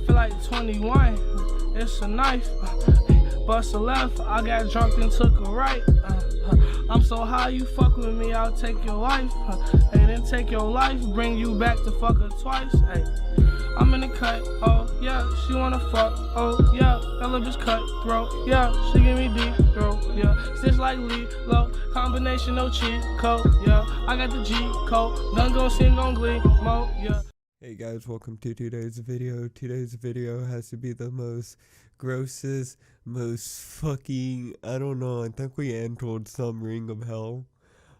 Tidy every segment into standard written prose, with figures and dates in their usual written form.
feel like 21. It's a knife. Bust a left. I got drunk and took a right. I'm so high, you fuck with me, I'll take your life. And then take your life, bring you back to fuck her twice. Hey, I'm in the cut. Oh yeah, she wanna fuck. Oh yeah, that little bitch cutthroat. Yeah, she give me deep throat. Yeah, stitch like low, combination no cheat code. Yeah, I got the G code. Gun gon' sing on glee mode. Yeah. Hey guys, welcome to today's video. Today's video has to be the most grossest, most fucking, I don't know, I think we entered some ring of hell.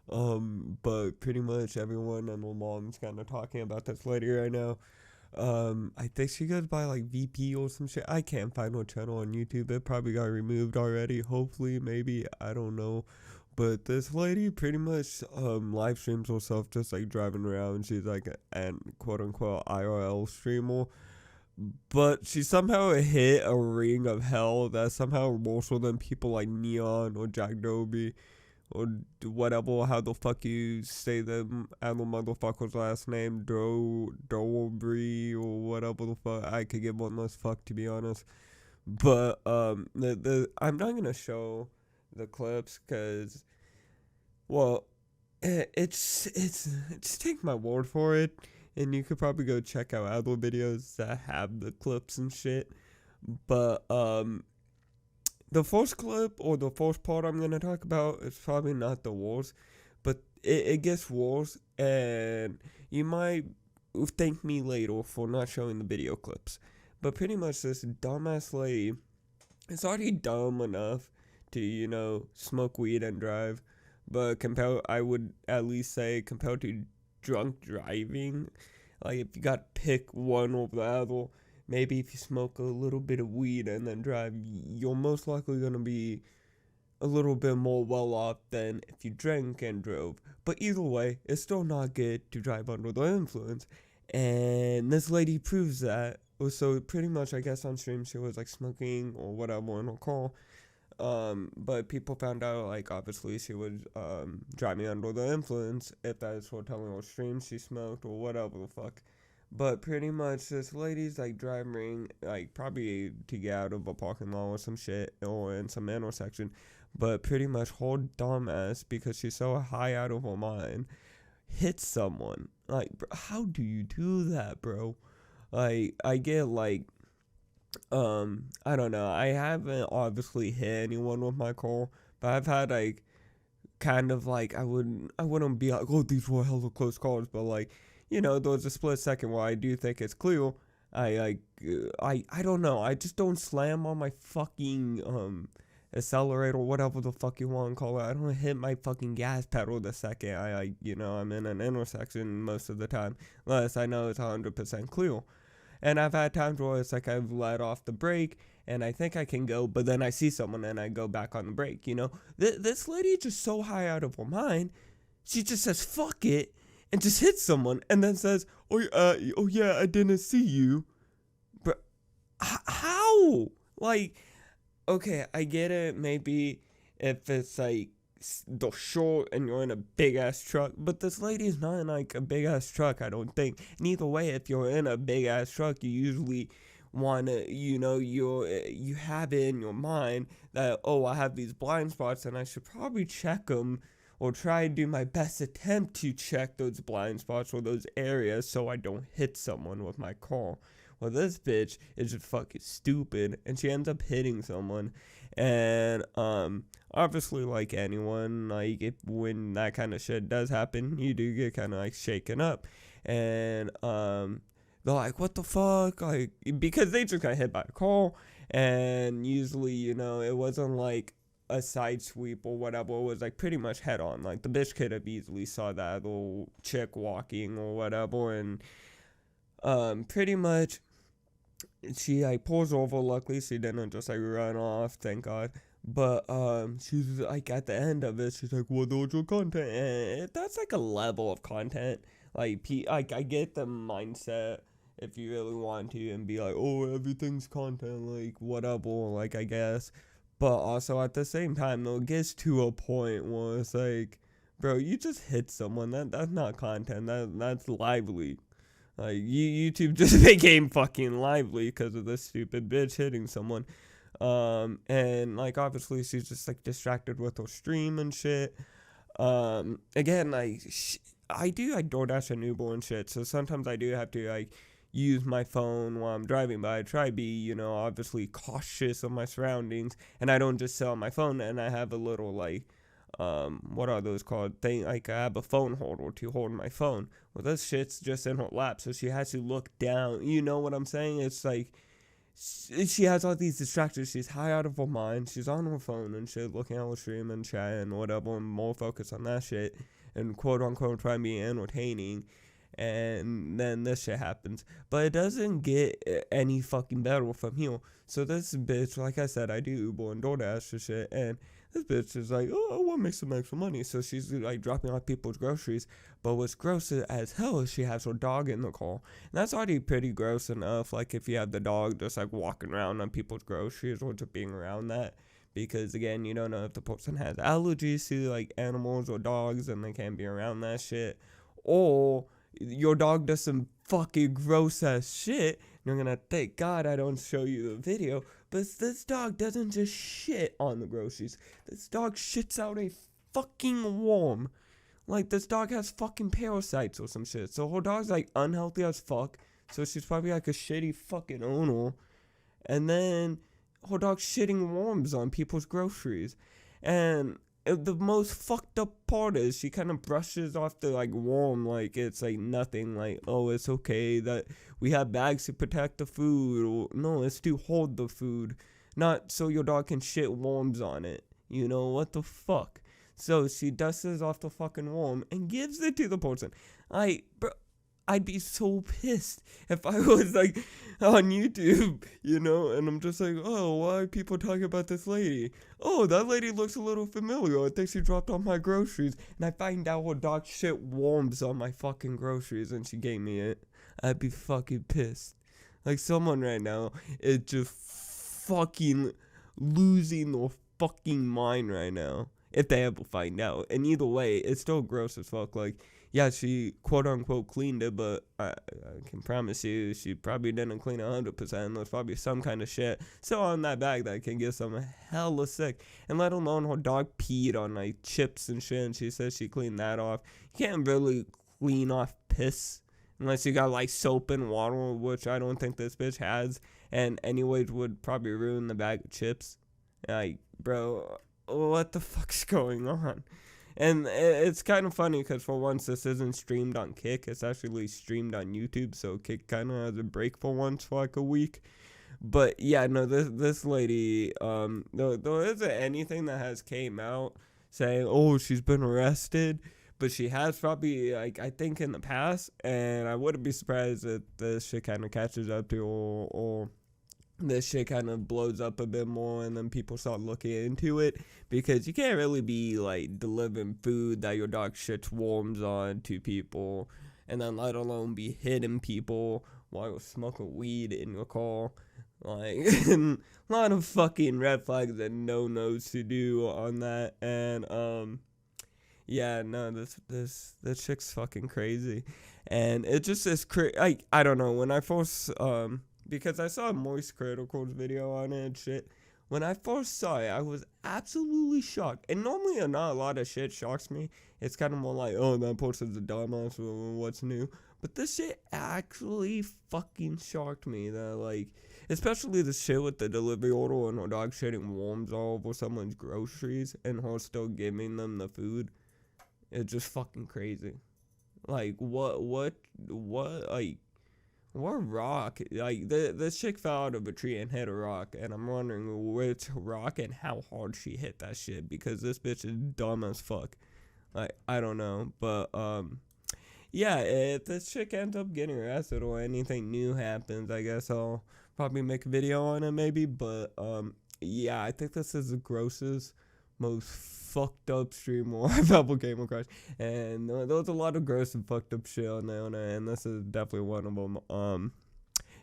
But pretty much everyone and my mom's kind of talking about this lady right now. I think she goes by like VP or some shit. I can't find her channel on YouTube. It probably got removed already. Hopefully, maybe, I don't know. But this lady pretty much live streams herself just like driving around. She's like an quote unquote IRL streamer. But she somehow hit a ring of hell that's somehow worse than people like Neon or Jack Doby or whatever, how the fuck you say the other motherfucker's last name, Dobry or whatever the fuck. I could give one less fuck, to be honest. But I'm not gonna show the clips because, well, it's take my word for it, and you could probably go check out other videos that have the clips and shit. But the first clip or the first part I'm gonna talk about is probably not the worst, but it gets worse, and you might thank me later for not showing the video clips. But pretty much this dumbass lady, it's already dumb enough to, you know, smoke weed and drive, but I would at least say compared to drunk driving, like if you gotta pick one over the other, maybe if you smoke a little bit of weed and then drive, you're most likely gonna be a little bit more well off than if you drank and drove. But either way, it's still not good to drive under the influence, and this lady proves that. So pretty much, I guess on stream she was like smoking or whatever in her car. But people found out, like, obviously she was driving under the influence, if that's what telling her stream she smoked or whatever the fuck. But pretty much this lady's like driving, like, probably to get out of a parking lot or some shit or in some intersection, but pretty much her dumb ass, because she's so high out of her mind, hits someone. Like, bro, how do you do that, bro? Like, I get like, I don't know, I haven't obviously hit anyone with my car, but I've had like kind of like, I wouldn't be like, oh, these were hella close calls, but like, you know, there was a split second where I do think it's clear. I don't know, I just don't slam on my fucking accelerator, whatever the fuck you want to call it. I don't hit my fucking gas pedal the second you know, I'm in an intersection most of the time, unless I know it's 100% clear. And I've had times where it's like I've let off the brake and I think I can go, but then I see someone and I go back on the brake, you know? This lady is just so high out of her mind, she just says, fuck it, and just hits someone and then says, oh yeah, I didn't see you. But how? Like, okay, I get it, maybe if it's like the short and you're in a big ass truck, but this lady is not in like a big ass truck, I don't think. And either way, if you're in a big ass truck, you usually want to, you know, you have it in your mind that, oh, I have these blind spots and I should probably check them, or try to do my best attempt to check those blind spots or those areas so I don't hit someone with my car. Well, this bitch is just fucking stupid, and she ends up hitting someone. And obviously, like anyone, like when that kind of shit does happen, you do get kind of like shaken up. And they're like, what the fuck? Like, because they just got hit by a car, and usually, you know, it wasn't like a side sweep or whatever. It was like pretty much head on. Like, the bitch could have easily saw that little chick walking or whatever, and pretty much she like pulls over. Luckily she didn't just like run off, thank God. But she's like, at the end of it, she's like, well, there's your content, and that's like a level of content. Like, I get the mindset if you really want to and be like, oh, everything's content, like whatever, like, I guess. But also at the same time, though, it gets to a point where it's like, bro, you just hit someone. That's not content. That's lively. Like, YouTube just became fucking lively because of this stupid bitch hitting someone. And, like, obviously she's just, like, distracted with her stream and shit. Again, like, I DoorDash a newborn shit, so sometimes I do have to, like, use my phone while I'm driving, but I try to be, you know, obviously cautious of my surroundings, and I don't just sit on my phone, and I have a little, like, what are those called? Like, I have a phone holder to hold my phone. Well, this shit's just in her lap, so she has to look down. You know what I'm saying? It's like, she has all these distractions. She's high out of her mind. She's on her phone and shit, looking at her stream and chat and whatever, and more focused on that shit, and quote unquote trying to be entertaining. And then this shit happens. But it doesn't get any fucking better from here. So this bitch, like I said, I do Uber and DoorDash and shit, and this bitch is like, oh, I want to make some extra money. So she's like dropping off people's groceries. But what's gross as hell is she has her dog in the car. And that's already pretty gross enough. Like, if you have the dog just like walking around on people's groceries or just being around that. Because again, you don't know if the person has allergies to like animals or dogs and they can't be around that shit. Or your dog does some fucking gross ass shit. You're gonna thank God I don't show you the video. But this dog doesn't just shit on the groceries. This dog shits out a fucking worm. Like, this dog has fucking parasites or some shit. So her dog's like unhealthy as fuck. So she's probably like a shitty fucking owner. And then her dog's shitting worms on people's groceries. And the most fucked up part is she kind of brushes off the like worm like it's like nothing, like, oh, it's okay that we have bags to protect the food, or no, it's to hold the food, not so your dog can shit worms on it. You know what the fuck? So she dusts off the fucking worm and gives it to the person. I'd be so pissed if I was like on YouTube, you know, and I'm just like, oh, why are people talking about this lady? Oh, that lady looks a little familiar. I think she dropped off my groceries. And I find out her dog shit worms on my fucking groceries and she gave me it. I'd be fucking pissed. Like, someone right now is just fucking losing their fucking mind right now. If they ever find out. And either way, it's still gross as fuck. Like, yeah, she quote-unquote cleaned it, but I can promise you she probably didn't clean it 100%. There's probably some kind of shit still on that bag that can get someone hella sick. And let alone her dog peed on, like, chips and shit, and she says she cleaned that off. You can't really clean off piss unless you got, like, soap and water, which I don't think this bitch has. And anyways would probably ruin the bag of chips. Like, bro, what the fuck's going on? And it's kind of funny because for once this isn't streamed on Kick. It's actually streamed on YouTube, so Kick kind of has a break for once for like a week. But yeah, no, this lady, there isn't anything that has came out saying, oh, she's been arrested. But she has probably, like, I think in the past. And I wouldn't be surprised if this shit kind of catches up to her, or this shit kind of blows up a bit more and then people start looking into it, because you can't really be like delivering food that your dog shits worms on to people, and then let alone be hitting people while you're smoking weed in your car. Like, a lot of fucking red flags and no-nos to do on that. And yeah, no, this chick's fucking crazy. And it just is like, I don't know, when I first because I saw Moist Critical's video on it and shit. When I first saw it, I was absolutely shocked. And normally not a lot of shit shocks me. It's kind of more like, oh, that person's a dumbass, what's new? But this shit actually fucking shocked me. That, like, especially the shit with the delivery order and her dog shitting worms all over someone's groceries and her still giving them the food. It's just fucking crazy. Like, what, like, what rock? Like, this chick fell out of a tree and hit a rock, and I'm wondering which rock and how hard she hit that shit, because this bitch is dumb as fuck. Like, I don't know, but, yeah, if this chick ends up getting arrested or anything new happens, I guess I'll probably make a video on it maybe, but, yeah, I think this is the grossest, most fucked up stream I've ever came across, and there was a lot of gross and fucked up shit on there, and this is definitely one of them.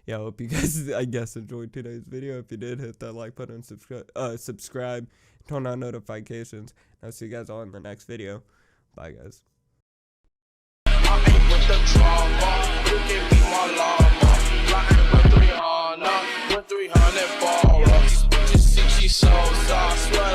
Yeah, I hope you guys, I guess, enjoyed today's video. If you did, hit that like button, subscribe, turn on notifications. I'll see you guys all in the next video. Bye, guys. my llama. Flying with 300, with 300 ball. These bitches think she Sosa, I swear